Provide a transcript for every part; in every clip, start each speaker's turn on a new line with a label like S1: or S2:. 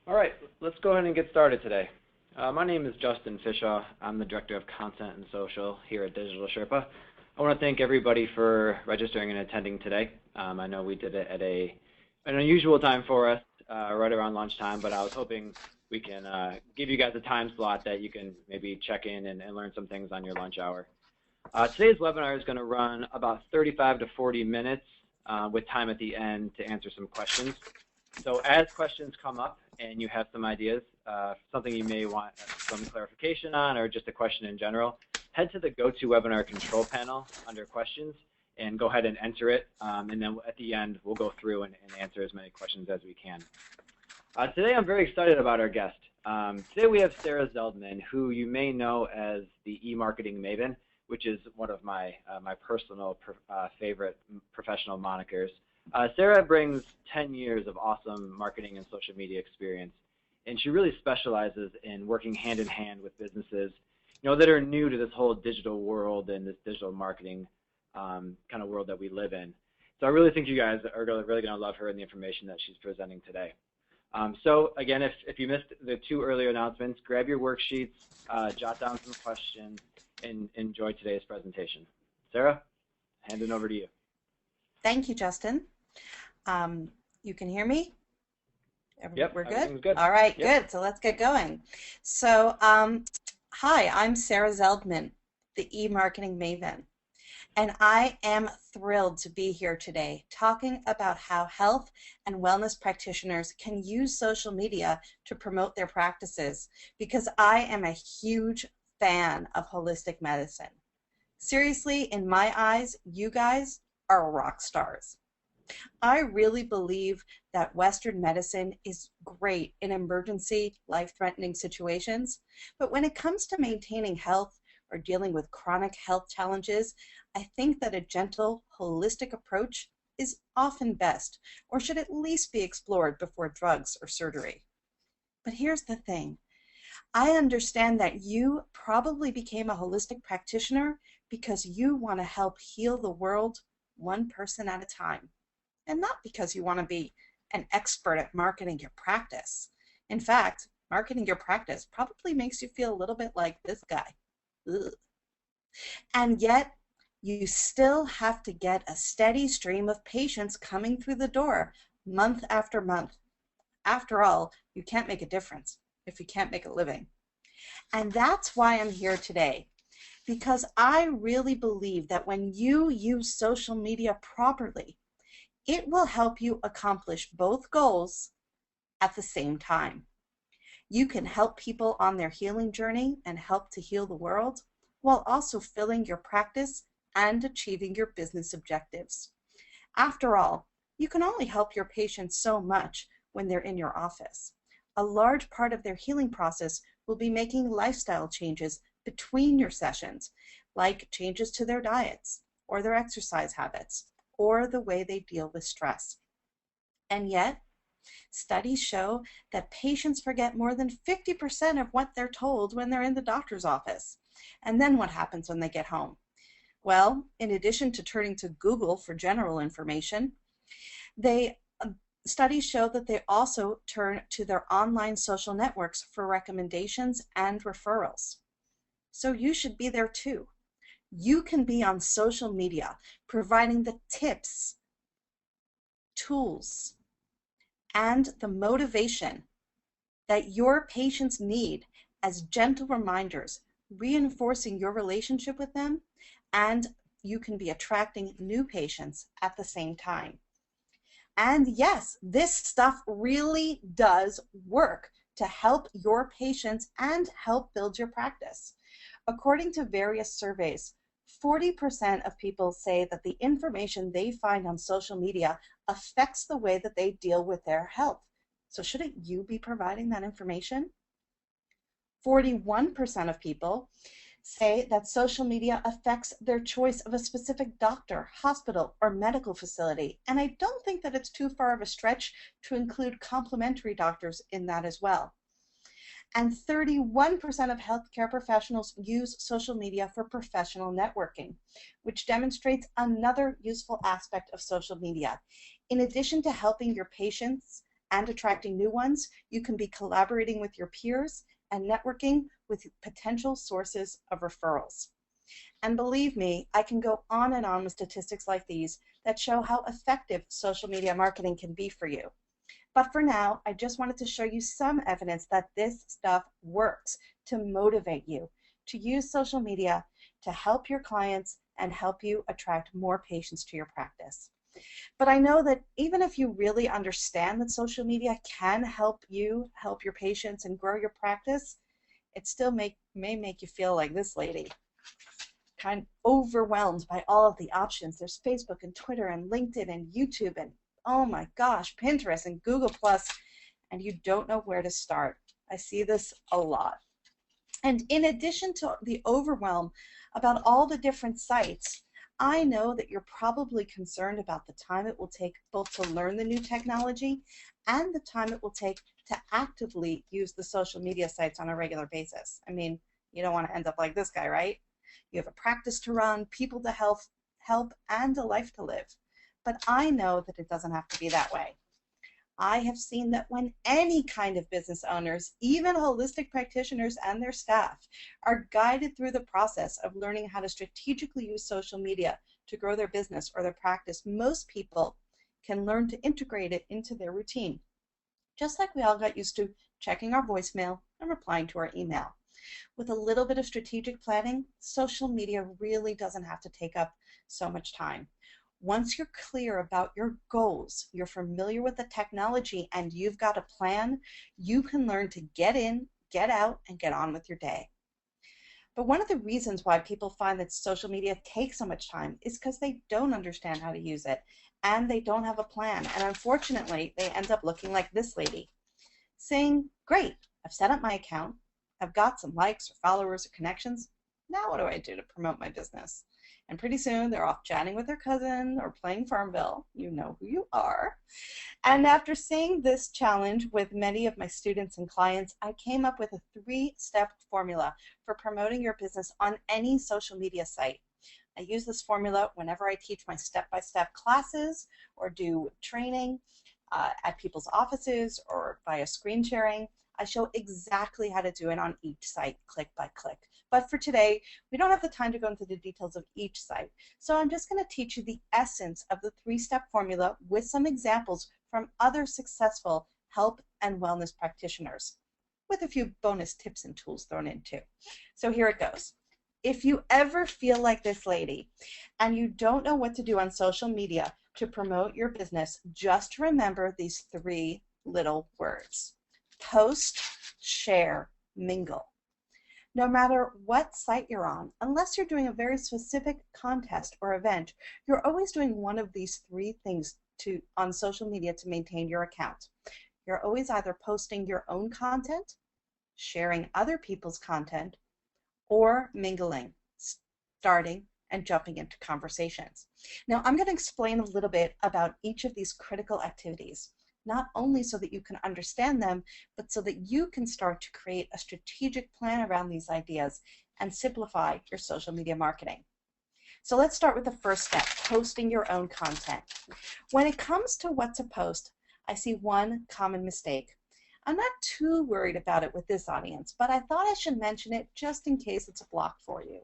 S1: All right, let's go ahead and get started today. My name is Justin Fishaw. I'm the Director of Content and Social here at Digital Sherpa. I want to thank everybody for registering and attending today. I know we did it at an unusual time for us, right around lunchtime, but I was hoping we can give you guys a time slot that you can maybe check in and learn some things on your lunch hour. Today's webinar is going to run about 35 to 40 minutes with time at the end to answer some questions. So as questions come up and you have some ideas, something you may want some clarification on or just a question in general, head to the GoToWebinar control panel under questions and go ahead and enter it. And then at the end, we'll go through and answer as many questions as we can. Today, I'm very excited about our guest. Today, we have Sarah Zeldman, who you may know as the e-marketing maven, which is one of my personal favorite professional monikers. Sarah brings 10 years of awesome marketing and social media experience, and she really specializes in working hand in hand with businesses, that are new to this whole digital world and this digital marketing kind of world that we live in. So I really think you guys are really going to love her and the information that she's presenting today. So again, if you missed the two earlier announcements, grab your worksheets, jot down some questions, and enjoy today's presentation. Sarah, hand it over to you.
S2: Thank you, Justin. You can hear me?
S1: Yep,
S2: we're good?
S1: Good.
S2: All right,
S1: yep.
S2: Good. So let's get going. So hi, I'm Sarah Zeldman, the e-marketing maven, and I am thrilled to be here today talking about how health and wellness practitioners can use social media to promote their practices, because I am a huge fan of holistic medicine. Seriously, in my eyes, you guys are rock stars. I really believe that Western medicine is great in emergency, life-threatening situations, but when it comes to maintaining health or dealing with chronic health challenges, I think that a gentle, holistic approach is often best, or should at least be explored before drugs or surgery. But here's the thing. I understand that you probably became a holistic practitioner because you want to help heal the world one person at a time, and not because you want to be an expert at marketing your practice. In fact, marketing your practice probably makes you feel a little bit like this guy. Ugh. And yet, you still have to get a steady stream of patients coming through the door month after month. After all, you can't make a difference if you can't make a living. And that's why I'm here today, because I really believe that when you use social media properly, it will help you accomplish both goals at the same time. You can help people on their healing journey and help to heal the world, while also filling your practice and achieving your business objectives. After all, you can only help your patients so much when they're in your office. A large part of their healing process will be making lifestyle changes between your sessions, like changes to their diets or their exercise habits, or the way they deal with stress. And yet, studies show that patients forget more than 50% of what they're told when they're in the doctor's office. And then what happens when they get home? Well, in addition to turning to Google for general information, studies show that they also turn to their online social networks for recommendations and referrals. So you should be there too. You can be on social media providing the tips, tools, and the motivation that your patients need as gentle reminders, reinforcing your relationship with them, and you can be attracting new patients at the same time. And yes, this stuff really does work to help your patients and help build your practice. According to various surveys, 40% of people say that the information they find on social media affects the way that they deal with their health. So shouldn't you be providing that information? 41% of people say that social media affects their choice of a specific doctor, hospital, or medical facility. And I don't think that it's too far of a stretch to include complementary doctors in that as well. And 31% of healthcare professionals use social media for professional networking, which demonstrates another useful aspect of social media. In addition to helping your patients and attracting new ones, you can be collaborating with your peers and networking with potential sources of referrals. And believe me, I can go on and on with statistics like these that show how effective social media marketing can be for you. But for now, I just wanted to show you some evidence that this stuff works to motivate you to use social media to help your clients and help you attract more patients to your practice. But I know that even if you really understand that social media can help you help your patients and grow your practice, it still may make you feel like this lady, kind of overwhelmed by all of the options. There's Facebook and Twitter and LinkedIn and YouTube and, oh my gosh, Pinterest and Google Plus, and you don't know where to start. I see this a lot. And in addition to the overwhelm about all the different sites, I know that you're probably concerned about the time it will take both to learn the new technology and the time it will take to actively use the social media sites on a regular basis. I mean, you don't want to end up like this guy, right? You have a practice to run, people to help, and a life to live. But I know that it doesn't have to be that way. I have seen that when any kind of business owners, even holistic practitioners and their staff, are guided through the process of learning how to strategically use social media to grow their business or their practice, most people can learn to integrate it into their routine. Just like we all got used to checking our voicemail and replying to our email. With a little bit of strategic planning, social media really doesn't have to take up so much time. Once you're clear about your goals, you're familiar with the technology, and you've got a plan, you can learn to get in, get out, and get on with your day. But one of the reasons why people find that social media takes so much time is because they don't understand how to use it, and they don't have a plan. And unfortunately, they end up looking like this lady, saying, great, I've set up my account, I've got some likes or followers or connections. Now what do I do to promote my business? And pretty soon they're off chatting with their cousin or playing Farmville. You know who you are. And after seeing this challenge with many of my students and clients, I came up with a 3-step formula for promoting your business on any social media site. I use this formula whenever I teach my step-by-step classes or do training at people's offices or via screen sharing. I show exactly how to do it on each site, click by click. But for today, we don't have the time to go into the details of each site. So I'm just going to teach you the essence of the 3-step formula with some examples from other successful health and wellness practitioners, with a few bonus tips and tools thrown in too. So here it goes. If you ever feel like this lady and you don't know what to do on social media to promote your business, just remember these 3 little words. Post, share, mingle. No matter what site you're on, unless you're doing a very specific contest or event, you're always doing one of these 3 things on social media to maintain your account. You're always either posting your own content, sharing other people's content, or mingling, starting and jumping into conversations. Now, I'm going to explain a little bit about each of these critical activities, not only so that you can understand them, but so that you can start to create a strategic plan around these ideas and simplify your social media marketing. So let's start with the first step, posting your own content. When it comes to what to post, I see one common mistake. I'm not too worried about it with this audience, but I thought I should mention it just in case it's a block for you.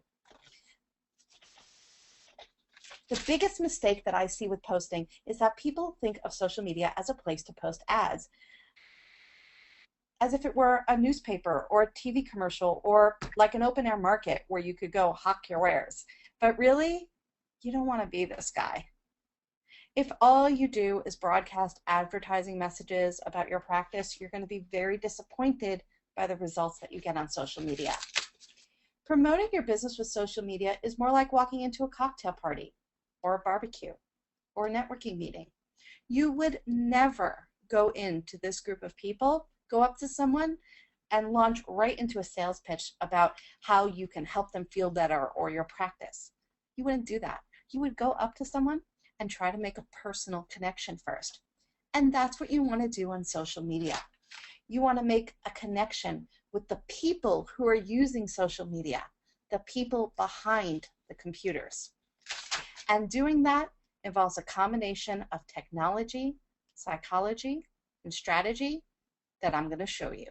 S2: The biggest mistake that I see with posting is that people think of social media as a place to post ads, as if it were a newspaper or a TV commercial or like an open air market where you could go hawk your wares. But really, you don't want to be this guy. If all you do is broadcast advertising messages about your practice, you're going to be very disappointed by the results that you get on social media. Promoting your business with social media is more like walking into a cocktail party or a barbecue or a networking meeting. You would never go into this group of people, go up to someone and launch right into a sales pitch about how you can help them feel better or your practice. You wouldn't do that. You would go up to someone and try to make a personal connection first. And that's what you want to do on social media. You want to make a connection with the people who are using social media, the people behind the computers. And doing that involves a combination of technology, psychology, and strategy that I'm going to show you.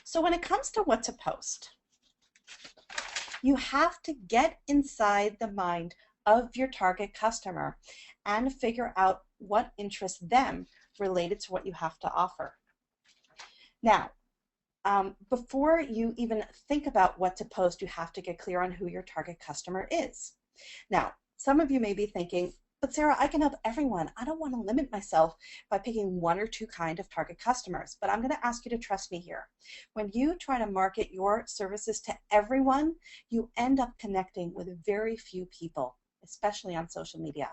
S2: So when it comes to what to post, you have to get inside the mind of your target customer and figure out what interests them related to what you have to offer. Now, before you even think about what to post, you have to get clear on who your target customer is. Now, some of you may be thinking, but Sarah, I can help everyone. I don't want to limit myself by picking one or two kind of target customers, but I'm going to ask you to trust me here. When you try to market your services to everyone, you end up connecting with very few people, especially on social media.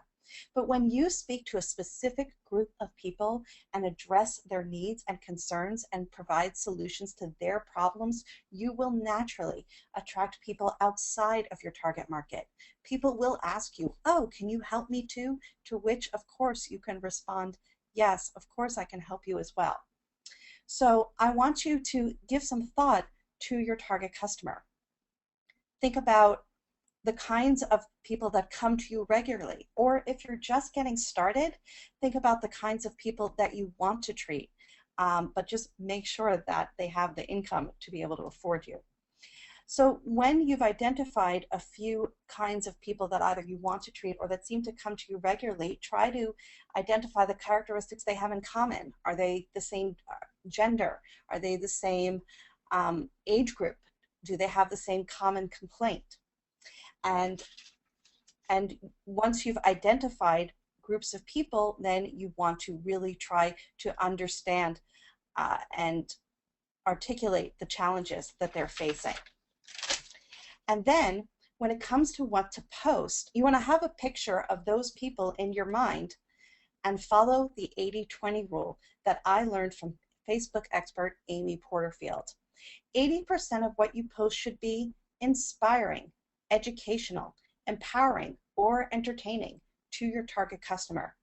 S2: But when you speak to a specific group of people and address their needs and concerns and provide solutions to their problems, you will naturally attract people outside of your target market. People will ask you, oh, can you help me too? To which, of course, you can respond, yes, of course I can help you as well. So I want you to give some thought to your target customer. Think about the kinds of people that come to you regularly. Or if you're just getting started, think about the kinds of people that you want to treat, but just make sure that they have the income to be able to afford you. So when you've identified a few kinds of people that either you want to treat or that seem to come to you regularly, try to identify the characteristics they have in common. Are they the same gender? Are they the same age group? Do they have the same common complaint? And once you've identified groups of people, then you want to really try to understand and articulate the challenges that they're facing. And then when it comes to what to post, you want to have a picture of those people in your mind and follow the 80-20 rule that I learned from Facebook expert Amy Porterfield. 80% of what you post should be inspiring, educational, empowering, or entertaining to your target customer,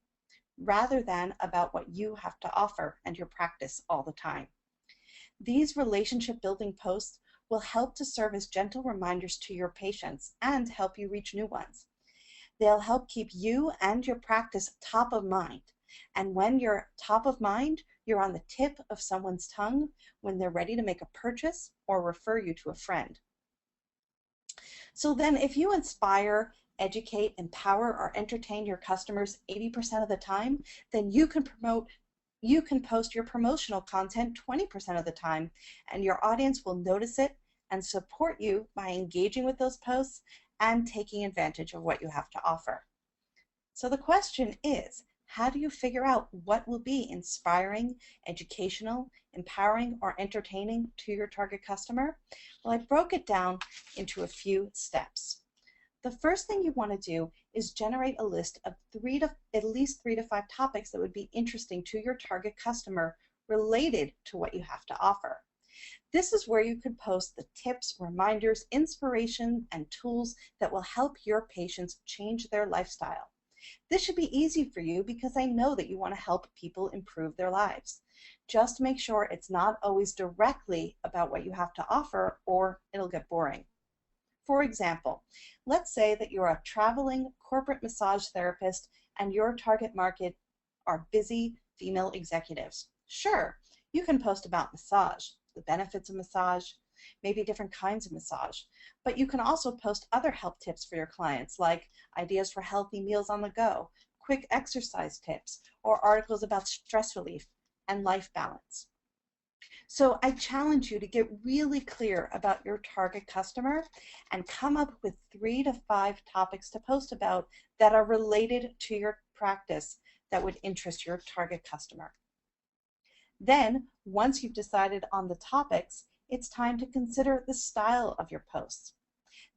S2: rather than about what you have to offer and your practice all the time. These relationship building posts will help to serve as gentle reminders to your patients and help you reach new ones. They'll help keep you and your practice top of mind. And when you're top of mind, you're on the tip of someone's tongue when they're ready to make a purchase or refer you to a friend. So then if you inspire, educate, empower, or entertain your customers 80% of the time, then you can post your promotional content 20% of the time, and your audience will notice it and support you by engaging with those posts and taking advantage of what you have to offer. So the question is, how do you figure out what will be inspiring, educational, empowering, or entertaining to your target customer? Well, I broke it down into a few steps. The first thing you want to do is generate a list of at least 3 to 5 topics that would be interesting to your target customer related to what you have to offer. This is where you could post the tips, reminders, inspiration, and tools that will help your patients change their lifestyle. This should be easy for you because I know that you want to help people improve their lives. Just make sure it's not always directly about what you have to offer, or it'll get boring. For example, let's say that you're a traveling corporate massage therapist and your target market are busy female executives. Sure, you can post about massage, the benefits of massage, maybe different kinds of massage, but you can also post other help tips for your clients, like ideas for healthy meals on the go, quick exercise tips, or articles about stress relief and life balance. So I challenge you to get really clear about your target customer and come up with 3 to 5 topics to post about that are related to your practice that would interest your target customer. Then, once you've decided on the topics, it's time to consider the style of your posts.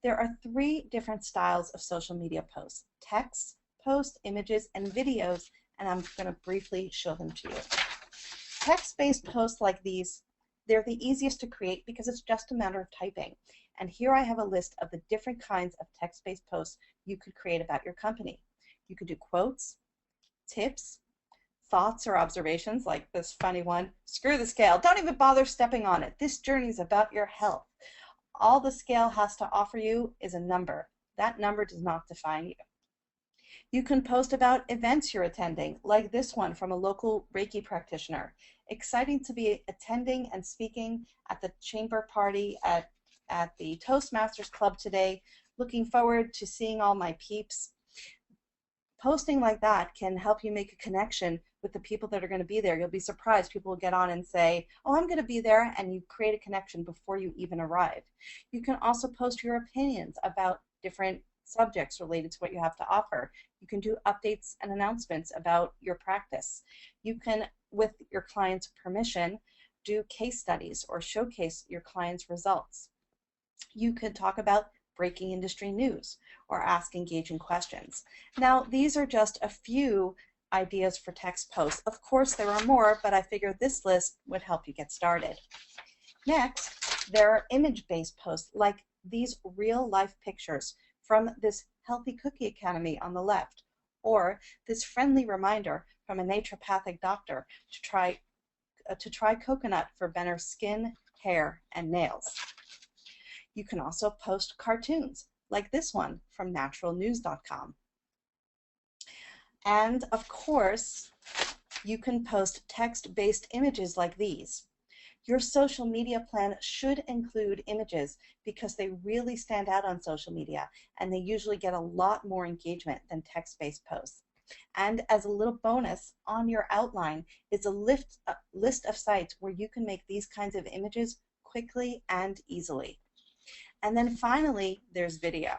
S2: There are 3 different styles of social media posts: text, post, images, and videos, and I'm going to briefly show them to you. Text-based posts like these, they're the easiest to create because it's just a matter of typing. And here I have a list of the different kinds of text-based posts you could create about your company. You could do quotes, tips, thoughts or observations, like this funny one: screw the scale, don't even bother stepping on it. This journey is about your health. All the scale has to offer you is a number. That number does not define you. You can post about events you're attending, like this one from a local Reiki practitioner. Exciting to be attending and speaking at the chamber party at the Toastmasters Club today. Looking forward to seeing all my peeps. Posting like that can help you make a connection with the people that are going to be there. You'll be surprised. People will get on and say, oh, I'm going to be there, and you create a connection before you even arrive. You can also post your opinions about different subjects related to what you have to offer. You can do updates and announcements about your practice. You can, with your client's permission, do case studies or showcase your client's results. You could talk about breaking industry news or ask engaging questions. Now, these are just a few ideas for text posts. Of course, there are more, but I figured this list would help you get started. Next, there are image-based posts like these real-life pictures from this Healthy Cookie Academy on the left, or this friendly reminder from a naturopathic doctor to try coconut for better skin, hair, and nails. You can also post cartoons like this one from naturalnews.com. And of course, you can post text-based images like these. Your social media plan should include images because they really stand out on social media and they usually get a lot more engagement than text-based posts. And as a little bonus, on your outline is a list of sites where you can make these kinds of images quickly and easily. And then finally, there's video.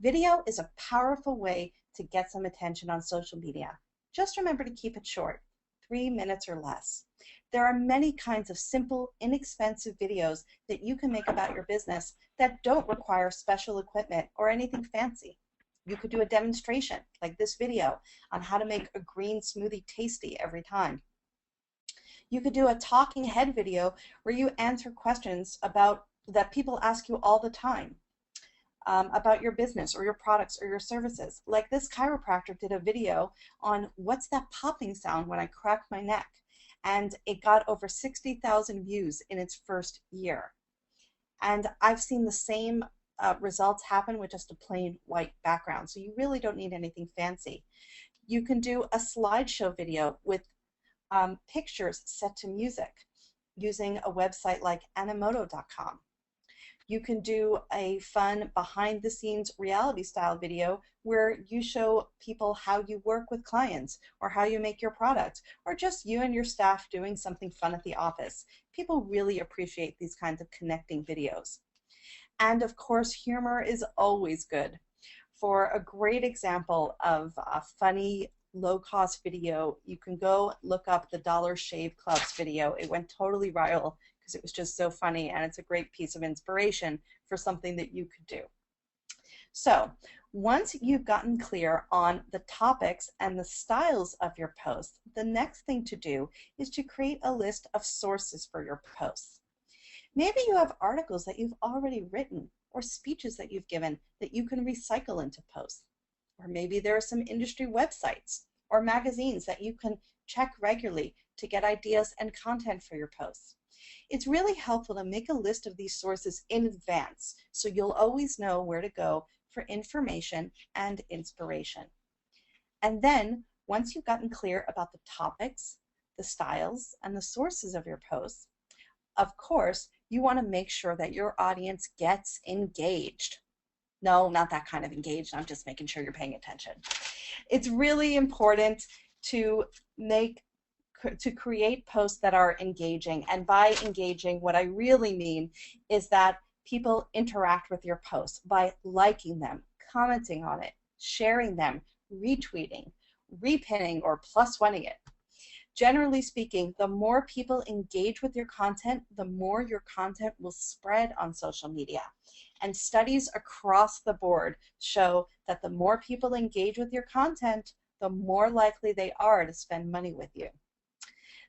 S2: Video is a powerful way to get some attention on social media. Just remember to keep it short, 3 minutes or less. There are many kinds of simple, inexpensive videos that you can make about your business that don't require special equipment or anything fancy. You could do a demonstration like this video on how to make a green smoothie tasty every time. You could do a talking head video where you answer questions that people ask you all the time about your business or your products or your services. Like this chiropractor did a video on what's that popping sound when I crack my neck, and it got over 60,000 views in its first year. And I've seen the same results happen with just a plain white background, so you really don't need anything fancy. You can do a slideshow video with pictures set to music using a website like animoto.com. You can do a fun behind-the-scenes reality-style video where you show people how you work with clients or how you make your product, or just you and your staff doing something fun at the office. People really appreciate these kinds of connecting videos. And of course, humor is always good. For a great example of a funny, low-cost video, you can go look up the Dollar Shave Club's video. It went totally viral because it was just so funny, and it's a great piece of inspiration for something that you could do. So once you've gotten clear on the topics and the styles of your posts, the next thing to do is to create a list of sources for your posts. Maybe you have articles that you've already written or speeches that you've given that you can recycle into posts. Or maybe there are some industry websites or magazines that you can check regularly to get ideas and content for your posts. It's really helpful to make a list of these sources in advance so you'll always know where to go for information and inspiration. And then, once you've gotten clear about the topics, the styles, and the sources of your posts, of course, you want to make sure that your audience gets engaged. No, not that kind of engaged. I'm just making sure you're paying attention. It's really important to create posts that are engaging. And by engaging, what I really mean is that people interact with your posts by liking them, commenting on it, sharing them, retweeting, repinning, or plus oneing it. Generally speaking, the more people engage with your content, the more your content will spread on social media. And studies across the board show that the more people engage with your content, the more likely they are to spend money with you.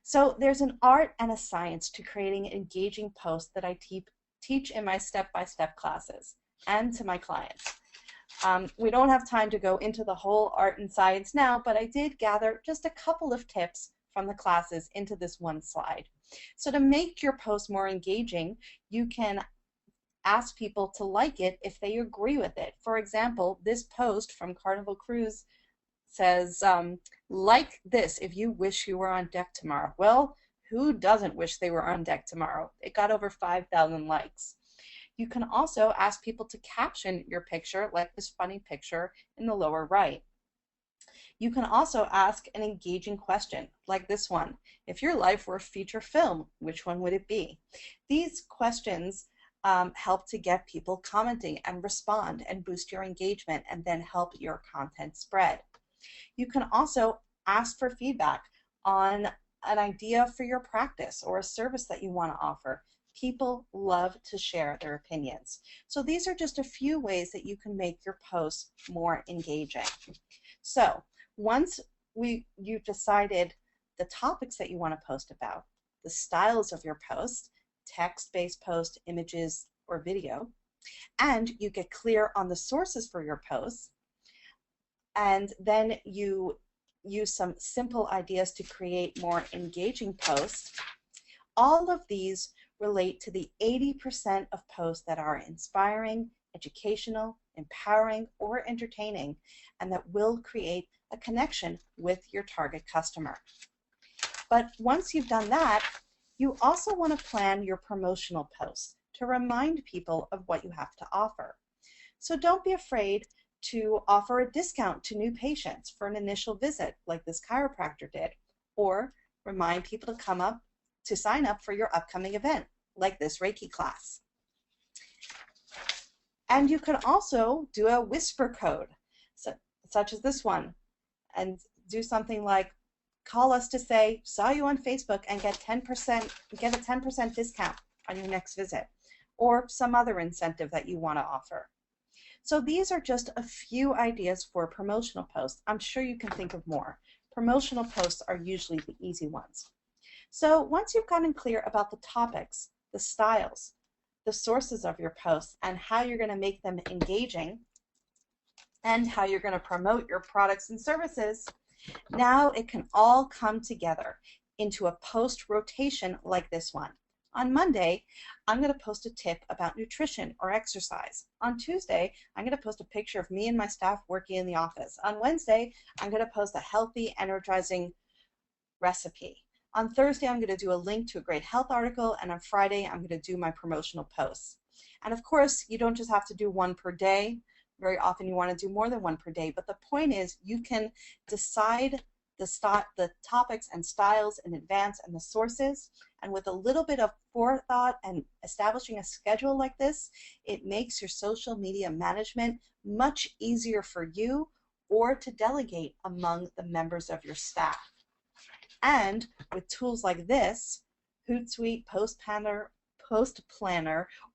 S2: So there's an art and a science to creating engaging posts that I teach in my step-by-step classes and to my clients. We don't have time to go into the whole art and science now, but I did gather just a couple of tips from the classes into this one slide. So to make your post more engaging, you can ask people to like it if they agree with it. For example, this post from Carnival Cruise says, like this if you wish you were on deck tomorrow. Well, who doesn't wish they were on deck tomorrow? It got over 5,000 likes. You can also ask people to caption your picture, like this funny picture in the lower right. You can also ask an engaging question, like this one. If your life were a feature film, which one would it be? These questions help to get people commenting and respond and boost your engagement and then help your content spread. You can also ask for feedback on an idea for your practice or a service that you want to offer. People love to share their opinions. So these are just a few ways that you can make your posts more engaging. So once you've decided the topics that you want to post about, the styles of your post, text-based post, images, or video, and you get clear on the sources for your posts, and then you use some simple ideas to create more engaging posts, all of these relate to the 80% of posts that are inspiring, educational, empowering, or entertaining, and that will create a connection with your target customer. But once you've done that, you also want to plan your promotional posts to remind people of what you have to offer. So don't be afraid to offer a discount to new patients for an initial visit, like this chiropractor did, or remind people to sign up for your upcoming event, like this Reiki class. And you can also do a whisper code, such as this one, and do something like, call us to say, saw you on Facebook and get a 10% discount on your next visit, or some other incentive that you want to offer. So these are just a few ideas for promotional posts. I'm sure you can think of more. Promotional posts are usually the easy ones. So once you've gotten clear about the topics, the styles, the sources of your posts, and how you're going to make them engaging, and how you're going to promote your products and services, now it can all come together into a post rotation like this one. On Monday, I'm going to post a tip about nutrition or exercise. On Tuesday, I'm going to post a picture of me and my staff working in the office. On Wednesday, I'm going to post a healthy, energizing recipe. On Thursday, I'm going to do a link to a great health article, and on Friday, I'm going to do my promotional posts. And of course, you don't just have to do one per day. Very often you want to do more than one per day, but the point is you can decide the topics and styles in advance and the sources, and with a little bit of forethought and establishing a schedule like this, it makes your social media management much easier for you or to delegate among the members of your staff. And with tools like this, Hootsuite, Post Planner,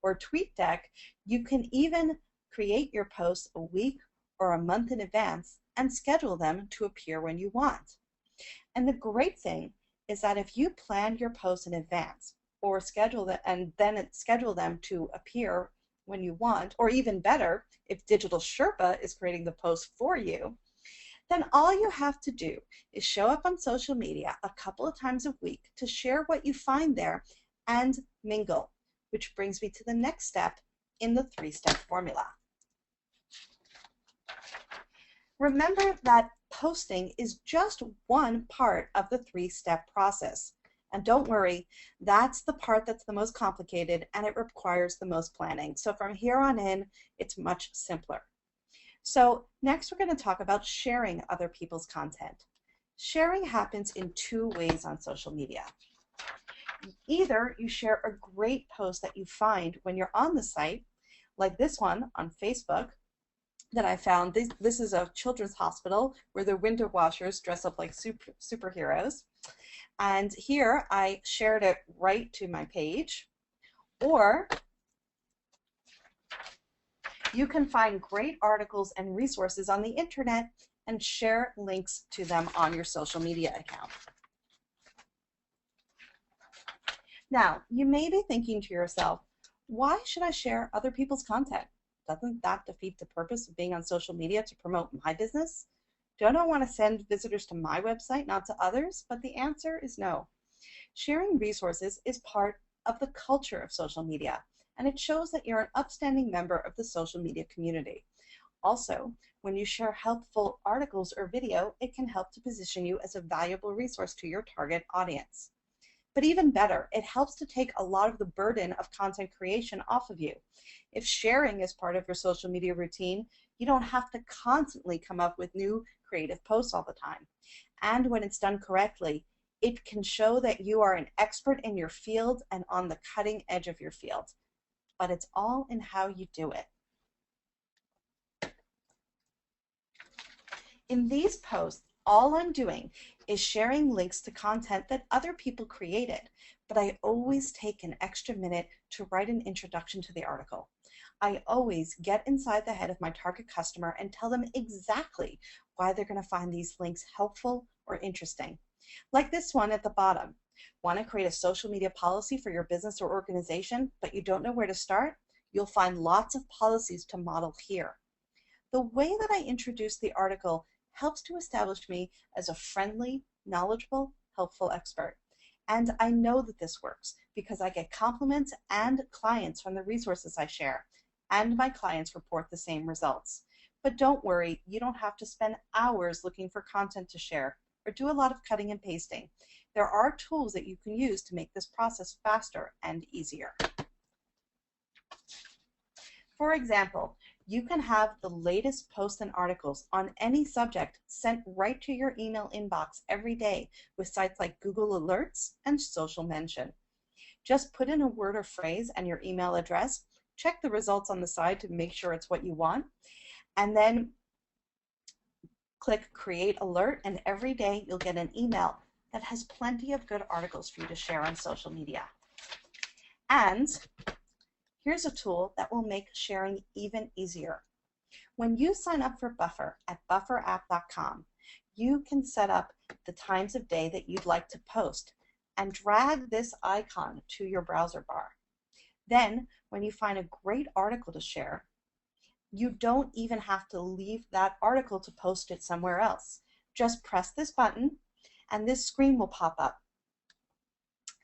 S2: or TweetDeck, you can even create your posts a week or a month in advance and schedule them to appear when you want. And the great thing is that if you plan your posts in advance or schedule them and then schedule them to appear when you want, or even better, if Digital Sherpa is creating the post for you, then all you have to do is show up on social media a couple of times a week to share what you find there and mingle, which brings me to the next step in the 3-step formula. Remember that posting is just one part of the 3-step process. And don't worry, that's the part that's the most complicated and it requires the most planning. So from here on in, it's much simpler. So next we're going to talk about sharing other people's content. Sharing happens in 2 ways on social media. Either you share a great post that you find when you're on the site, like this one on Facebook that I found. This is a children's hospital where the window washers dress up like superheroes. And here I shared it right to my page. Or you can find great articles and resources on the internet and share links to them on your social media account. Now, you may be thinking to yourself, why should I share other people's content? Doesn't that defeat the purpose of being on social media to promote my business? Don't I want to send visitors to my website, not to others? But the answer is no. Sharing resources is part of the culture of social media, and it shows that you're an upstanding member of the social media community. Also, when you share helpful articles or video, it can help to position you as a valuable resource to your target audience. But even better, it helps to take a lot of the burden of content creation off of you. If sharing is part of your social media routine, you don't have to constantly come up with new creative posts all the time. And when it's done correctly, it can show that you are an expert in your field and on the cutting edge of your field. But it's all in how you do it. In these posts, all I'm doing is sharing links to content that other people created, but I always take an extra minute to write an introduction to the article. I always get inside the head of my target customer and tell them exactly why they're going to find these links helpful or interesting. Like this one at the bottom. Want to create a social media policy for your business or organization, but you don't know where to start? You'll find lots of policies to model here. The way that I introduce the article helps to establish me as a friendly, knowledgeable, helpful expert. And I know that this works because I get compliments and clients from the resources I share, and my clients report the same results. But don't worry, you don't have to spend hours looking for content to share or do a lot of cutting and pasting. There are tools that you can use to make this process faster and easier. For example, you can have the latest posts and articles on any subject sent right to your email inbox every day with sites like Google Alerts and Social Mention. Just put in a word or phrase and your email address, check the results on the side to make sure it's what you want, and then click Create Alert, and every day you'll get an email that has plenty of good articles for you to share on social media. And here's a tool that will make sharing even easier. When you sign up for Buffer at bufferapp.com, you can set up the times of day that you'd like to post and drag this icon to your browser bar. Then, when you find a great article to share, you don't even have to leave that article to post it somewhere else. Just press this button and this screen will pop up.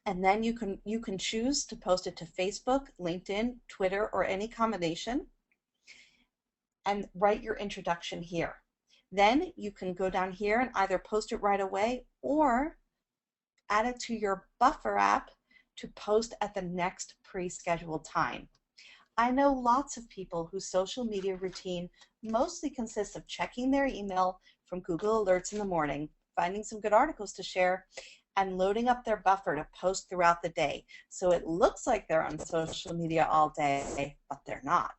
S2: And then you can choose to post it to Facebook, LinkedIn, Twitter, or any combination, and write your introduction here. Then you can go down here and either post it right away or add it to your Buffer app to post at the next pre-scheduled time. I know lots of people whose social media routine mostly consists of checking their email from Google Alerts in the morning, finding some good articles to share, and loading up their Buffer to post throughout the day. So it looks like they're on social media all day, but they're not.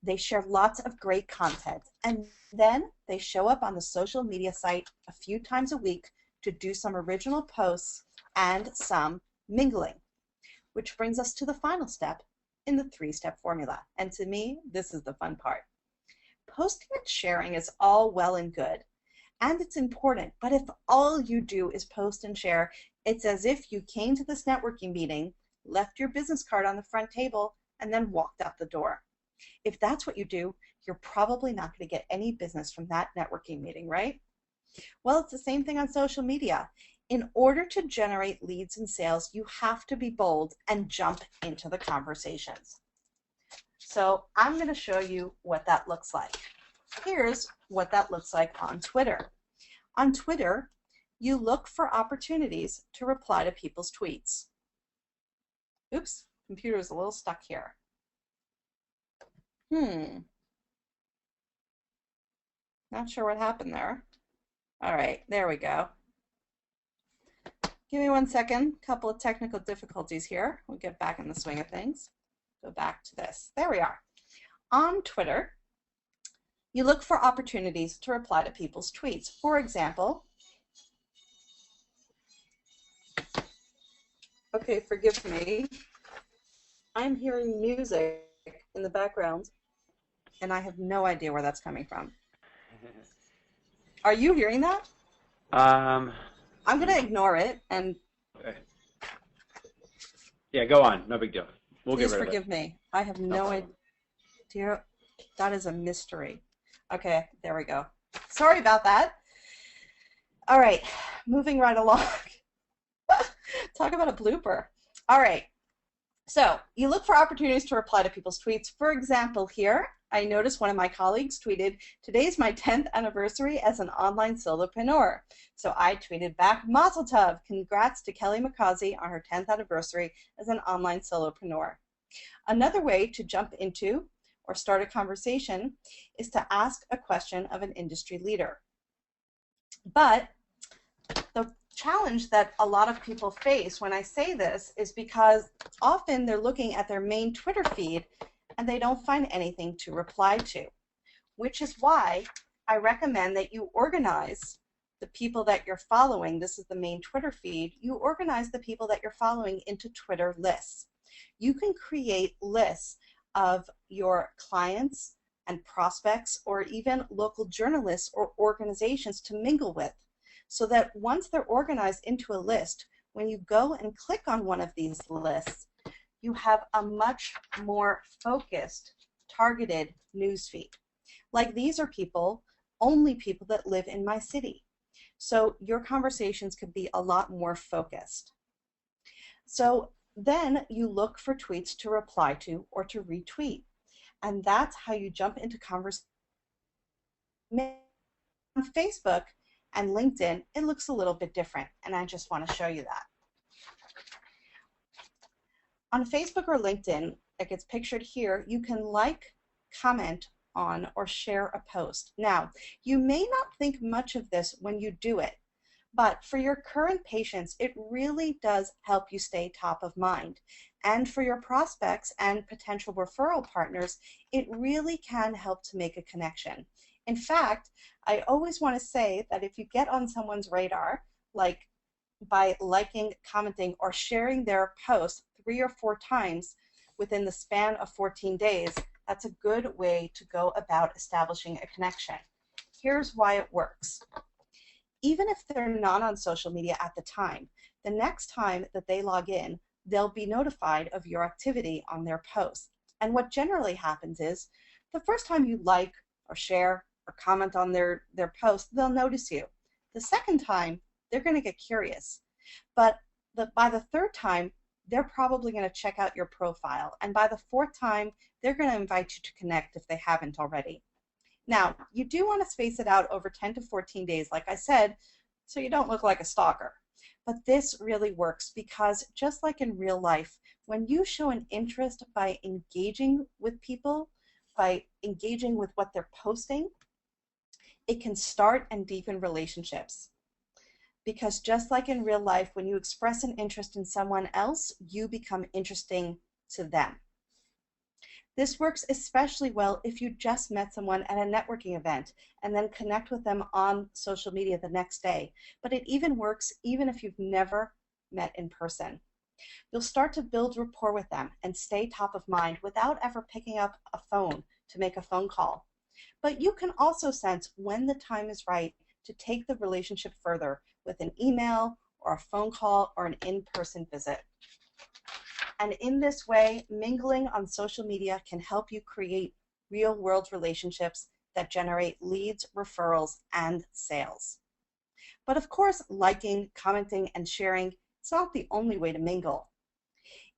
S2: They share lots of great content, and then they show up on the social media site a few times a week to do some original posts and some mingling, which brings us to the final step in the three-step formula. And to me, this is the fun part. Posting and sharing is all well and good, and it's important, but if all you do is post and share, it's as if you came to this networking meeting, left your business card on the front table, and then walked out the door. If that's what you do, you're probably not going to get any business from that networking meeting, right? Well, it's the same thing on social media. In order to generate leads and sales, you have to be bold and jump into the conversations. So I'm going to show you what that looks like. Here's what that looks like on Twitter. On Twitter, you look for opportunities to reply to people's tweets. Oops, computer's a little stuck here. Not sure what happened there. All right, there we go. Give me 1 second. Couple of technical difficulties here. We'll get back in the swing of things. Go back to this. There we are. On Twitter, you look for opportunities to reply to people's tweets. For example, okay, forgive me. I'm hearing music in the background, and I have no idea where that's coming from. Are you hearing that? I'm going to ignore it and...
S1: Okay. Yeah, go on. No big deal. We'll get rid of it.
S2: Please forgive me. I have no idea. That is a mystery. Okay, there we go. Sorry about that. All right, moving right along. Talk about a blooper. All right, So you look for opportunities to reply to people's tweets. For example, here, I noticed one of my colleagues tweeted, "Today's my 10th anniversary as an online solopreneur." So I tweeted back, "Mazel tov, congrats to Kelly McCausey on her 10th anniversary as an online solopreneur." Another way to jump into or start a conversation is to ask a question of an industry leader. But the challenge that a lot of people face when I say this is because often they're looking at their main Twitter feed and they don't find anything to reply to, which is why I recommend that you organize the people that you're following. This is the main Twitter feed. You organize the people that you're following into Twitter lists. You can create lists of your clients and prospects or even local journalists or organizations to mingle with, so that once they're organized into a list, when you go and click on one of these lists, you have a much more focused, targeted newsfeed. Like, these are people, only people that live in my city. So your conversations could be a lot more focused. So then you look for tweets to reply to or to retweet. And that's how you jump into conversation. On Facebook and LinkedIn, it looks a little bit different, and I just want to show you that. On Facebook or LinkedIn, it gets pictured here, you can like, comment on, or share a post. Now, you may not think much of this when you do it, but for your current patients, it really does help you stay top of mind. And for your prospects and potential referral partners, it really can help to make a connection. In fact, I always want to say that if you get on someone's radar, like by liking, commenting, or sharing their post 3 or 4 times within the span of 14 days, that's a good way to go about establishing a connection. Here's why it works. Even if they're not on social media at the time, the next time that they log in, they'll be notified of your activity on their post. And what generally happens is, the first time you like or share or comment on their post, they'll notice you. The second time, they're going to get curious. But by the third time, they're probably going to check out your profile. And by the fourth time, they're going to invite you to connect if they haven't already. Now, you do want to space it out over 10 to 14 days, like I said, so you don't look like a stalker. But this really works because, just like in real life, when you show an interest by engaging with people, by engaging with what they're posting, it can start and deepen relationships. Because just like in real life, when you express an interest in someone else, you become interesting to them. This works especially well if you just met someone at a networking event and then connect with them on social media the next day. But it even works even if you've never met in person. You'll start to build rapport with them and stay top of mind without ever picking up a phone to make a phone call. But you can also sense when the time is right to take the relationship further with an email or a phone call or an in-person visit. And in this way, mingling on social media can help you create real-world relationships that generate leads, referrals, and sales. But of course, liking, commenting, and sharing is not the only way to mingle.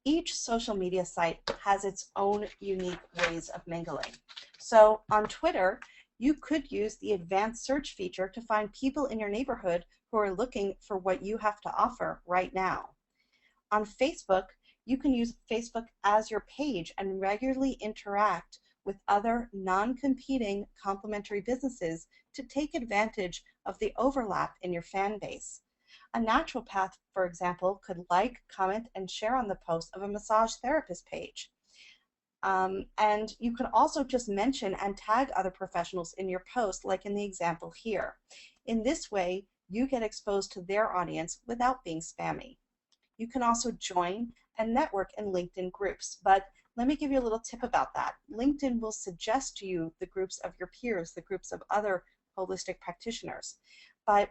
S2: Each social media site has its own unique ways of mingling. So on Twitter, you could use the advanced search feature to find people in your neighborhood who are looking for what you have to offer right now. On Facebook, you can use Facebook as your page and regularly interact with other non-competing complementary businesses to take advantage of the overlap in your fan base. A naturopath, for example, could like, comment, and share on the post of a massage therapist page. And you can also just mention and tag other professionals in your post, like in the example here. In this way, you get exposed to their audience without being spammy. You can also join and network in LinkedIn groups, but let me give you a little tip about that. LinkedIn will suggest to you the groups of your peers, the groups of other holistic practitioners. But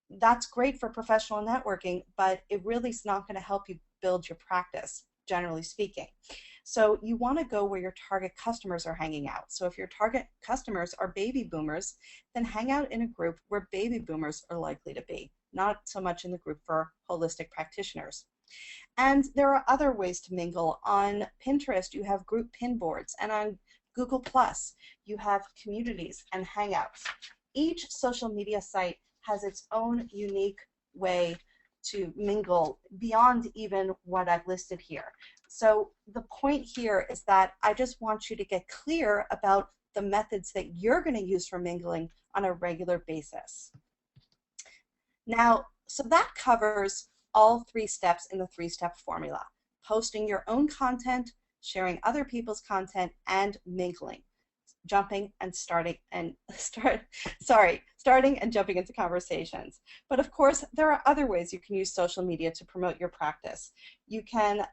S2: that's great for professional networking, but it really is not going to help you build your practice, generally speaking. So you want to go where your target customers are hanging out. So if your target customers are baby boomers, then hang out in a group where baby boomers are likely to be, not so much in the group for holistic practitioners. And there are other ways to mingle. On Pinterest, you have group pin boards, and on Google Plus, you have communities and hangouts. Each social media site has its own unique way to mingle beyond even what I've listed here. So the point here is that I just want you to get clear about the methods that you're going to use for mingling on a regular basis. Now, so that covers all 3 steps in the 3-step formula: posting your own content, sharing other people's content, and mingling, jumping and starting and starting and jumping into conversations. But of course, there are other ways you can use social media to promote your practice. You can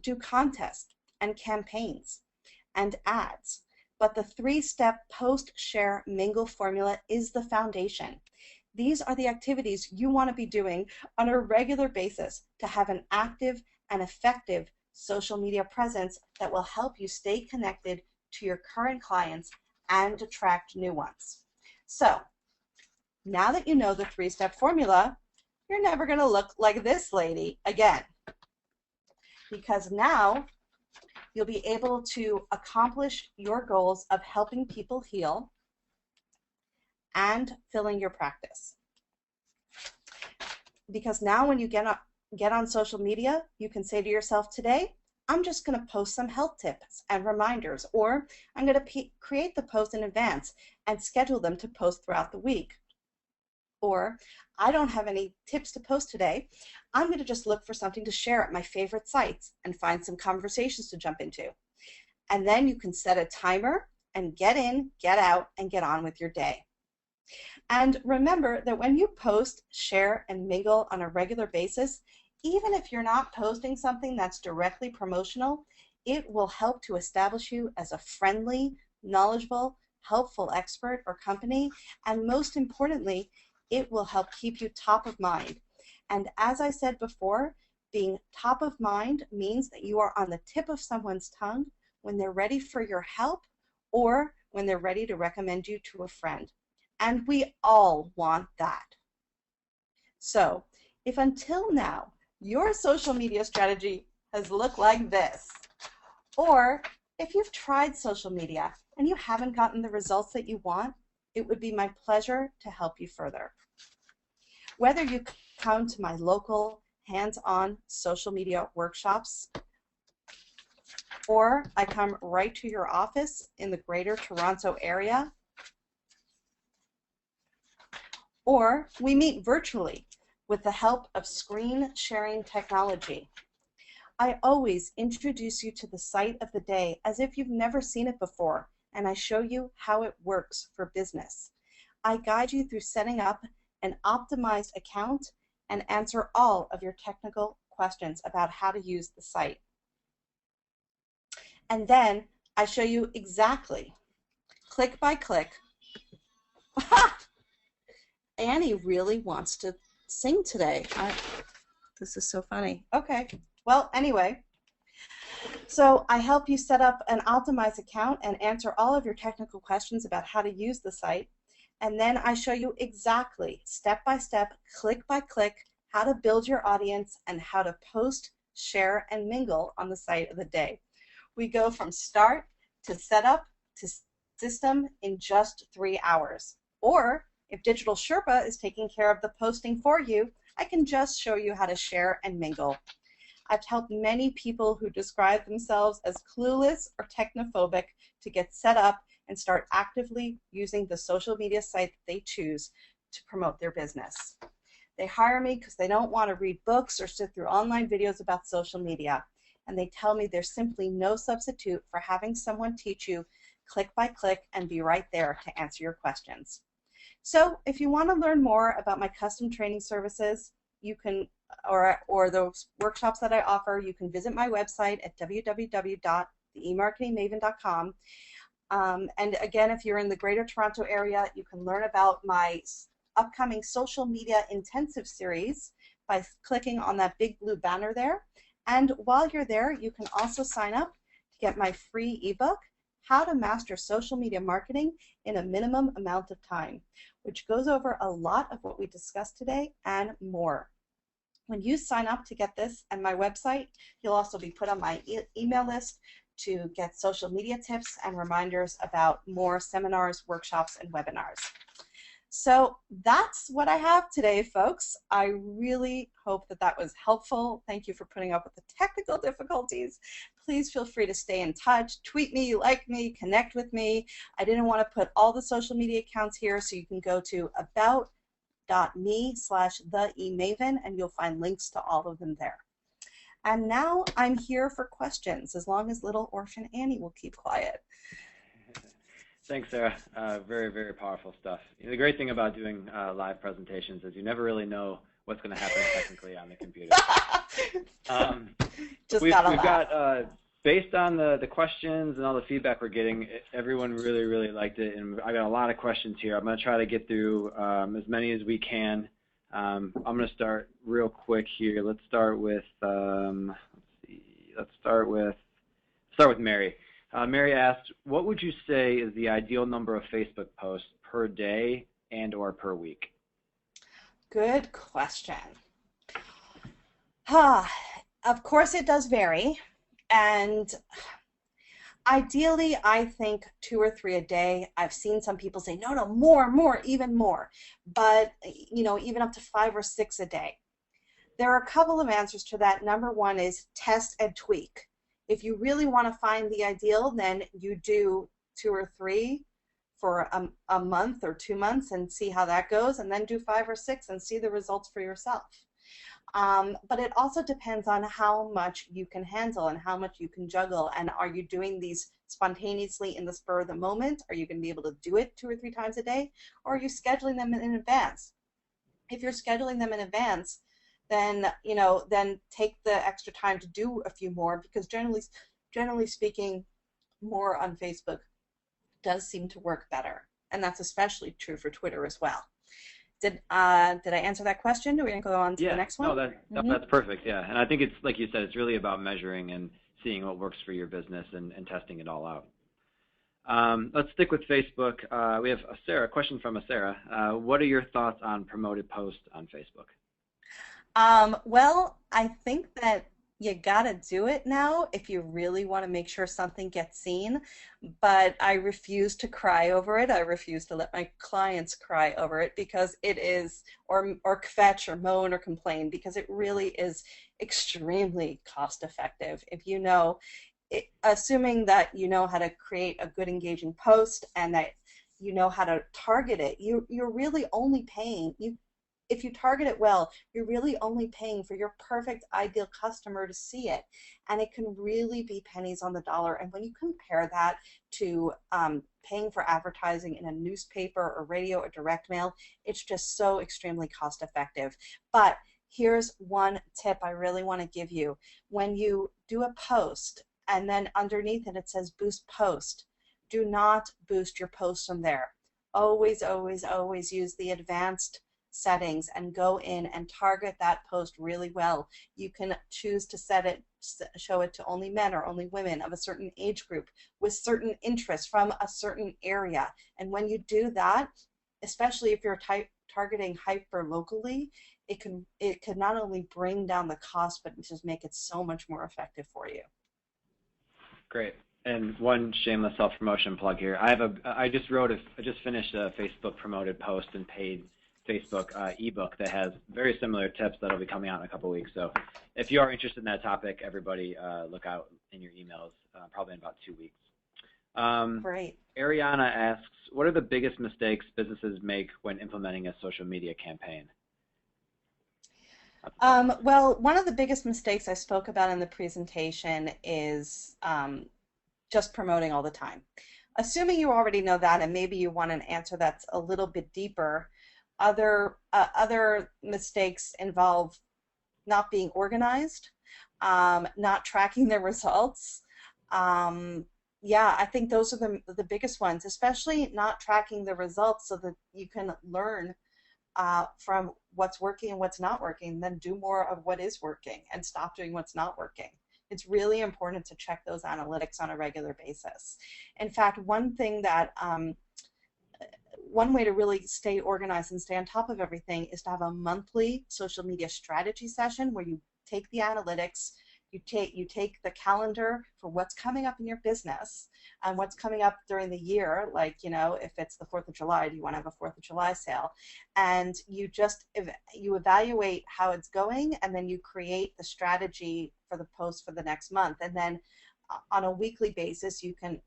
S2: do contests and campaigns and ads. But the 3-step post, share, mingle formula is the foundation. These are the activities you want to be doing on a regular basis to have an active and effective social media presence that will help you stay connected to your current clients and attract new ones. So now that you know the 3-step formula, you're never going to look like this lady again, because now you'll be able to accomplish your goals of helping people heal and filling your practice. Because now when you get on social media, you can say to yourself, today, I'm just going to post some health tips and reminders, or I'm going to create the post in advance and schedule them to post throughout the week. Or I don't have any tips to post today. I'm going to just look for something to share at my favorite sites and find some conversations to jump into. And then you can set a timer and get in, get out, and get on with your day. And remember that when you post, share, and mingle on a regular basis, even if you're not posting something that's directly promotional, it will help to establish you as a friendly, knowledgeable, helpful expert or company, and most importantly, it will help keep you top of mind. And as I said before, being top of mind means that you are on the tip of someone's tongue when they're ready for your help or when they're ready to recommend you to a friend. And we all want that. So if until now your social media strategy has looked like this, or if you've tried social media and you haven't gotten the results that you want, it would be my pleasure to help you further. Whether you come to my local hands-on social media workshops, or I come right to your office in the Greater Toronto area, or we meet virtually with the help of screen sharing technology, I always introduce you to the site of the day as if you've never seen it before, and I show you how it works for business. I guide you through setting up an optimized account and answer all of your technical questions about how to use the site. And then I show you exactly, click by click. Annie really wants to sing today. This is so funny. Okay, well, anyway, so I help you set up an optimized account and answer all of your technical questions about how to use the site. And then I show you exactly, step by step, click by click, how to build your audience and how to post, share, and mingle on the site of the day. We go from start to setup to system in just 3 hours. Or if Digital Sherpa is taking care of the posting for you, I can just show you how to share and mingle. I've helped many people who describe themselves as clueless or technophobic to get set up and start actively using the social media site that they choose to promote their business. They hire me because they don't want to read books or sit through online videos about social media. And they tell me there's simply no substitute for having someone teach you click by click and be right there to answer your questions. So if you want to learn more about my custom training services, you can, or those workshops that I offer, you can visit my website at www.theemarketingmaven.com. And again, if you're in the Greater Toronto area, you can learn about my upcoming social media intensive series by clicking on that big blue banner there. And while you're there, you can also sign up to get my free ebook, How to Master Social Media Marketing in a Minimum Amount of Time, which goes over a lot of what we discussed today and more. When you sign up to get this and my website, you'll also be put on my email list to get social media tips and reminders about more seminars, workshops, and webinars. So that's what I have today, folks. I really hope that that was helpful. Thank you for putting up with the technical difficulties. Please feel free to stay in touch. Tweet me, like me, connect with me. I didn't want to put all the social media accounts here, so you can go to about.me/theemaven and you'll find links to all of them there. And now I'm here for questions, as long as little orphan Annie will keep quiet.
S1: Thanks, Sarah. Very, very powerful stuff. The great thing about doing live presentations is you never really know what's going to happen technically on the computer. We've got, based on the questions and all the feedback we're getting, everyone really, really liked it, and I got a lot of questions here. I'm going to try to get through as many as we can. I'm going to start real quick here. Let's start with let's start with Mary. Mary asked, what would you say is the ideal number of Facebook posts per day and/or per week?
S2: Good question. Of course, it does vary, and ideally, I think 2 or 3 a day. I've seen some people say, no, more, even more, but even up to 5 or 6 a day. There are a couple of answers to that. Number one is test and tweak. If you really want to find the ideal, then you do 2 or 3 for a month or 2 months and see how that goes, and then do 5 or 6 and see the results for yourself. But it also depends on how much you can handle and how much you can juggle, and are you doing these spontaneously in the spur of the moment? Are you going to be able to do it 2 or 3 times a day, or are you scheduling them in advance? If you're scheduling them in advance, then then take the extra time to do a few more, because generally speaking, more on Facebook does seem to work better, and that's especially true for Twitter as well. Did I answer that question? Are we going to go on to the next one?
S1: No, that's perfect. Yeah, and I think it's like you said, it's really about measuring and seeing what works for your business and testing it all out. Let's stick with Facebook. We have a question from Sarah. What are your thoughts on promoted posts on Facebook?
S2: Well, I think that you gotta do it now if you really want to make sure something gets seen, but I refuse to cry over it. I refuse to let my clients cry over it, because it is, or kvetch or moan or complain, because it really is extremely cost effective. If assuming that you know how to create a good engaging post and that you know how to target it, you're really only paying, if you target it well, you're really only paying for your perfect ideal customer to see it, and it can really be pennies on the dollar. And when you compare that to paying for advertising in a newspaper or radio or direct mail, it's just so extremely cost effective. But here's one tip I really want to give you. When you do a post and then underneath it says boost post, do not boost your post from there. Always, always, always use the advanced settings and go in and target that post really well. You can choose to show it to only men or only women of a certain age group with certain interests from a certain area. And when you do that, especially if you're targeting hyper locally, it can not only bring down the cost, but just make it so much more effective for you.
S1: Great. And one shameless self-promotion plug here. I just finished a Facebook promoted post and paid Facebook ebook that has very similar tips that'll be coming out in a couple weeks. So if you are interested in that topic, everybody look out in your emails probably in about 2 weeks.
S2: Great.
S1: Ariana asks, what are the biggest mistakes businesses make when implementing a social media campaign?
S2: Well, one of the biggest mistakes I spoke about in the presentation is just promoting all the time. Assuming you already know that, and maybe you want an answer that's a little bit deeper, other mistakes involve not being organized, not tracking their results. Yeah, I think those are the biggest ones, especially not tracking the results so that you can learn from what's working and what's not working, then do more of what is working and stop doing what's not working. It's really important to check those analytics on a regular basis. In fact, one thing that one way to really stay organized and stay on top of everything is to have a monthly social media strategy session where you take the analytics, you take the calendar for what's coming up in your business and what's coming up during the year, like, if it's the 4th of July, do you want to have a 4th of July sale? And you evaluate how it's going, and then you create the strategy for the post for the next month. And then on a weekly basis, you can,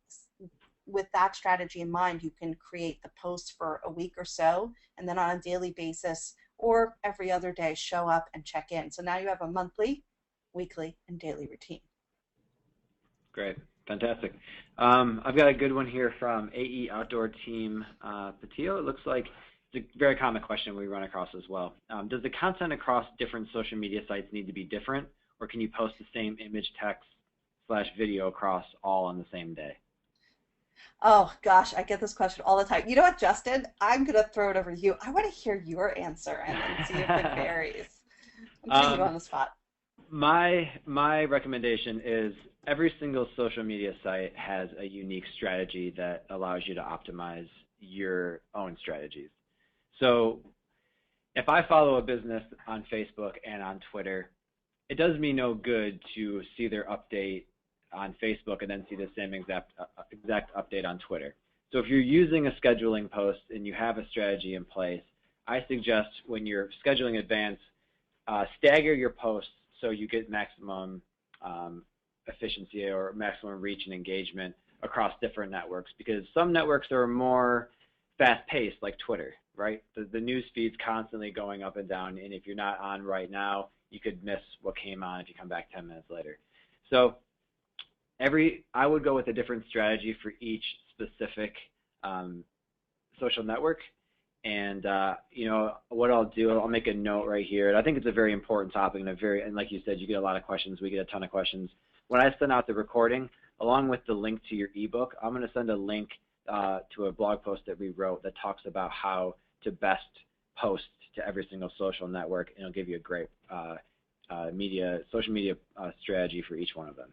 S2: with that strategy in mind, you can create the post for a week or so, and then on a daily basis or every other day, show up and check in. So now you have a monthly, weekly, and daily routine.
S1: Great. Fantastic. I've got a good one here from AE Outdoor Team Patil. It looks like it's a very common question we run across as well. Does the content across different social media sites need to be different, or can you post the same image, text, / video across all on the same day?
S2: Oh gosh, I get this question all the time. You know what, Justin? I'm going to throw it over to you. I want to hear your answer and then see if it varies. I'm putting you on the spot.
S1: My recommendation is every single social media site has a unique strategy that allows you to optimize your own strategies. So if I follow a business on Facebook and on Twitter, it does me no good to see their update on Facebook and then see the same exact update on Twitter. So if you're using a scheduling post and you have a strategy in place, I suggest when you're scheduling in advance, stagger your posts so you get maximum efficiency or maximum reach and engagement across different networks, because some networks are more fast-paced, like Twitter, right? The news feed's constantly going up and down, and if you're not on right now, you could miss what came on if you come back 10 minutes later. So I would go with a different strategy for each specific social network. And what I'll do, I'll make a note right here. And I think it's a very important topic, and like you said, you get a lot of questions. We get a ton of questions. When I send out the recording, along with the link to your ebook, I'm going to send a link to a blog post that we wrote that talks about how to best post to every single social network, and it'll give you a great social media strategy for each one of them.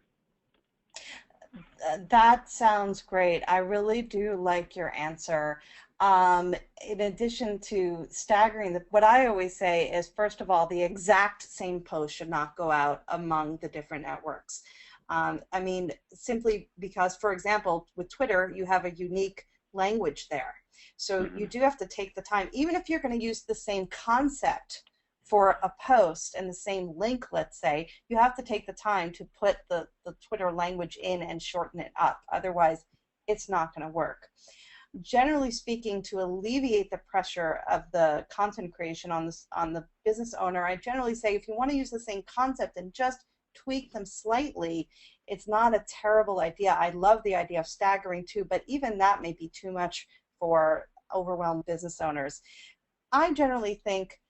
S2: That sounds great. I really do like your answer. In addition to staggering, what I always say is, first of all, the exact same post should not go out among the different networks. I mean, simply because, for example, with Twitter, you have a unique language there. So you do have to take the time, even if you're going to use the same concept for a post and the same link, let's say, you have to take the time to put the Twitter language in and shorten it up. Otherwise, it's not going to work. Generally speaking, to alleviate the pressure of the content creation on the business owner, I generally say if you want to use the same concept and just tweak them slightly, it's not a terrible idea. I love the idea of staggering too, but even that may be too much for overwhelmed business owners. I generally think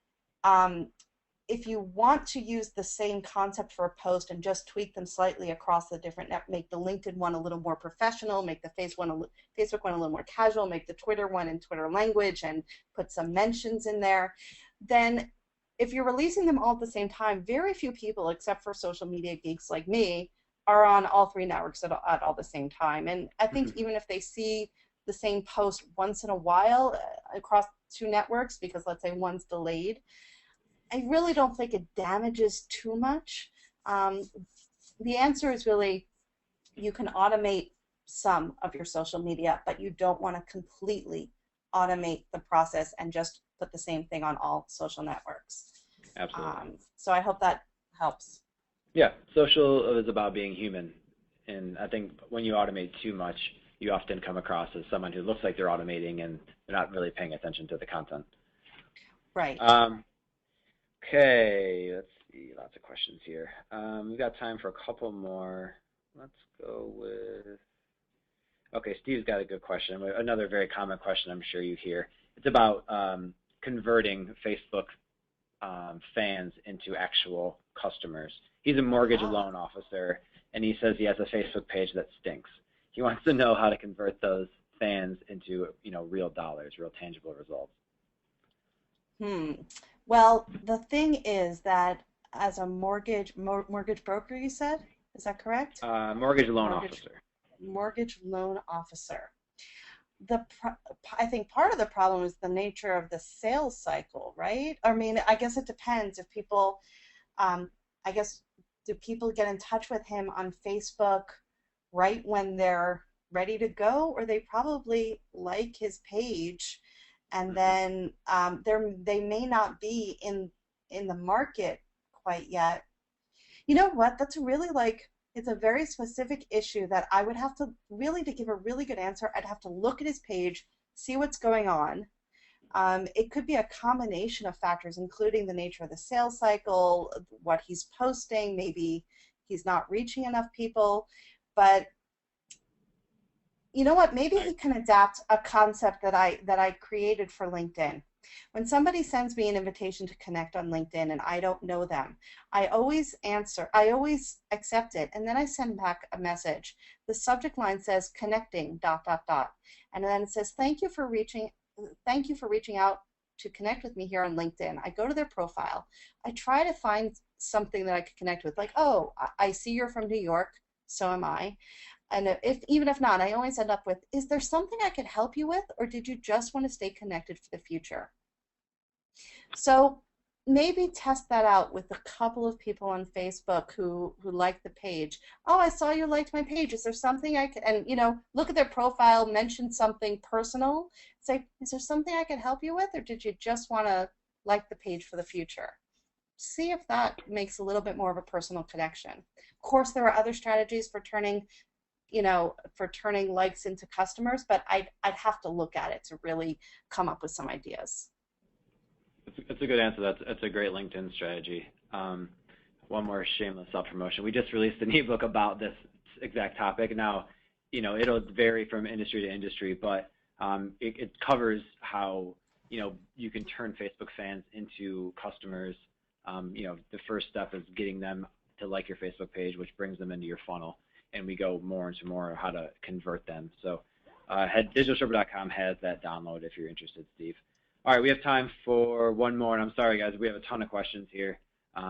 S2: if you want to use the same concept for a post and just tweak them slightly across the different make the LinkedIn one a little more professional, make the Facebook one a little more casual, make the Twitter one in Twitter language, and put some mentions in there, then if you're releasing them all at the same time, very few people, except for social media geeks like me, are on all three networks at all the same time. And I think even if they see the same post once in a while across two networks, because let's say one's delayed, I really don't think it damages too much. The answer is really you can automate some of your social media, but you don't want to completely automate the process and just put the same thing on all social networks.
S1: Absolutely.
S2: So I hope that helps.
S1: Yeah, social is about being human, and I think when you automate too much, you often come across as someone who looks like they're automating and they're not really paying attention to the content.
S2: Right.
S1: Okay, let's see, lots of questions here. We've got time for a couple more. Let's go with, okay, Steve's got a good question. Another very common question I'm sure you hear. It's about converting Facebook fans into actual customers. He's a mortgage loan officer, and he says he has a Facebook page that stinks. He wants to know how to convert those fans into, real dollars, real tangible results.
S2: Well, the thing is that as a mortgage broker, you said, is that correct?
S1: Mortgage loan officer.
S2: Mortgage loan officer. I think part of the problem is the nature of the sales cycle, right? I mean, I guess it depends if people, um, I guess, do people get in touch with him on Facebook right when they're ready to go, or they probably like his page, and
S1: Hmm.
S2: then they may not be in the market quite yet. You know what? That's really like it's a very specific issue that I would have to really to give a really good answer. I'd have to look at his page, see what's going on. It could be a combination of factors, including the nature of the sales cycle, what he's posting, maybe he's not reaching enough people. But you know what? Maybe
S1: I,
S2: he can adapt a concept that I created for LinkedIn. When somebody sends me an invitation to connect on LinkedIn and I don't know them, I always accept it, and then I send back a message. The subject line says connecting dot dot dot. And then it says thank you for reaching out to connect with me here on LinkedIn. I go to their profile. I try to find something that I could connect with, like, oh, I see you're from New York, so am I. And if even if not, I always end up with, is there something I could help you with, or did you just want to stay connected for the future? So maybe test that out with a couple of people on Facebook who like the page. Oh, I saw you liked my page. Is there something I could, and look at their profile, mention something personal. Say, is there something I could help you with, or did you just want to like the page for the future? See if that makes a little bit more of a personal connection. Of course, there are other strategies for turning likes into customers, but I'd have to look at it to really come up with some ideas.
S1: it's a good answer. That's a great LinkedIn strategy. One more shameless self-promotion. We just released an ebook about this exact topic. Now, it'll vary from industry to industry, but it covers how, you can turn Facebook fans into customers. The first step is getting them to like your Facebook page, which brings them into your funnel, and we go more into more how to convert them. So, digitalsherpa.com has that download if you're interested, Steve. All right, we have time for one more, and I'm sorry, guys, we have a ton of questions here.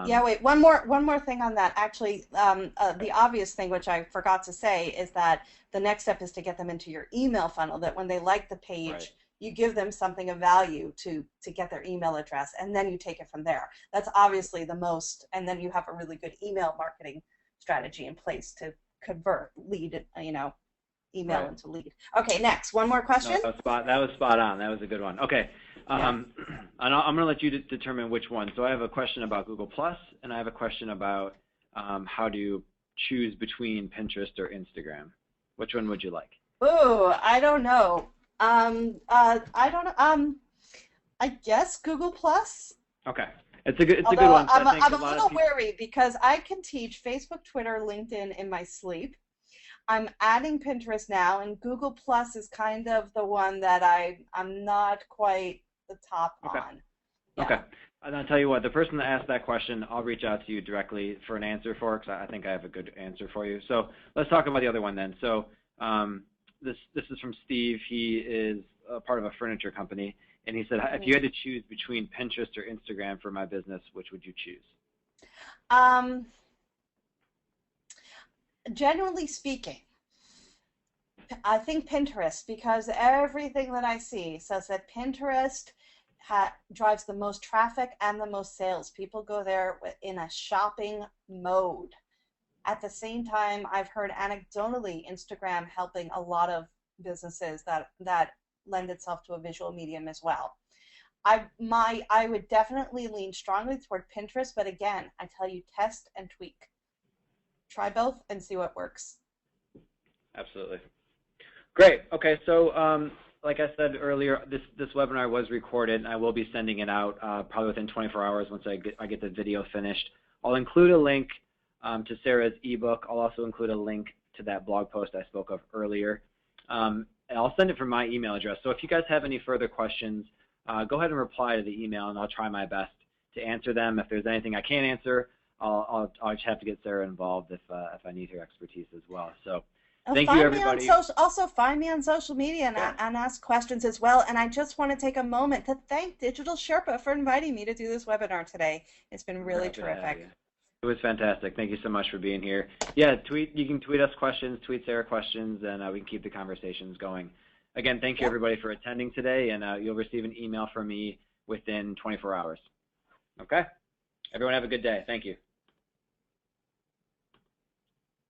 S2: Yeah,
S1: Um,
S2: wait, one more thing on that. Actually, the obvious thing, which I forgot to say, is that the next step is to get them into your email funnel, that when they like the
S1: right.
S2: page, you give them something of value to get their email address, and then you take it from there. That's obviously the most, and then you have a really good email marketing strategy in place to convert lead, email
S1: Right.
S2: into lead. Okay, next, one more
S1: No,
S2: question?
S1: that was spot on. That was a good one. Okay.
S2: Yeah.
S1: And I'm going to let you determine which one. So I have a question about Google Plus, and I have a question about how to choose between Pinterest or Instagram. Which one would you like?
S2: Ooh, I don't know. I don't know. I guess Google Plus.
S1: Okay. It's a good
S2: Although
S1: one. So I think
S2: I'm
S1: a
S2: a
S1: lot of
S2: little
S1: people.
S2: wary because I can teach Facebook, Twitter, LinkedIn in my sleep. I'm adding Pinterest now, and Google Plus is kind of the one that I'm not quite the top
S1: Okay.
S2: on.
S1: Okay.
S2: Yeah.
S1: And I'll tell you what, the person that asked that question, I'll reach out to you directly for an answer for, because I think I have a good answer for you. So let's talk about the other one then. So this is from Steve. He is a part of a furniture company, and he said, if you
S2: Mhm.
S1: had to choose between Pinterest or Instagram for my business, which would you choose?
S2: Um, Generally speaking, I think Pinterest, because everything that I see says that Pinterest drives the most traffic and the most sales. People go there in a shopping mode. At the same time, I've heard anecdotally Instagram helping a lot of businesses that lend itself to a visual medium as well. I would definitely lean strongly toward Pinterest, but again, I tell you, test and tweak. Try both and see what works.
S1: Absolutely. Great. Okay. So, like I said earlier, this webinar was recorded, and I will be sending it out probably within 24 hours once I get the video finished. I'll include a link to Sarah's ebook. I'll also include a link to that blog post I spoke of earlier. And I'll send it from my email address. So if you guys have any further questions, go ahead and reply to the email, and I'll try my best to answer them. If there's anything I can't answer, I'll just have to get Sarah involved if I need her expertise as well. So thank you,
S2: Find me on
S1: everybody.
S2: social. Also, find me on social media
S1: Yeah.
S2: and ask questions as well. And I just want to take a moment to thank Digital Sherpa for inviting me to do this webinar today. It's been
S1: We're
S2: really
S1: happy to have
S2: terrific.
S1: you. It was fantastic. Thank you so much for being here. Yeah, you can tweet us questions, tweet Sarah questions, and we can keep the conversations going. Again, thank you
S2: Yep.
S1: everybody for attending today, and you'll receive an email from me within 24 hours. Okay? Everyone have a good day. Thank you.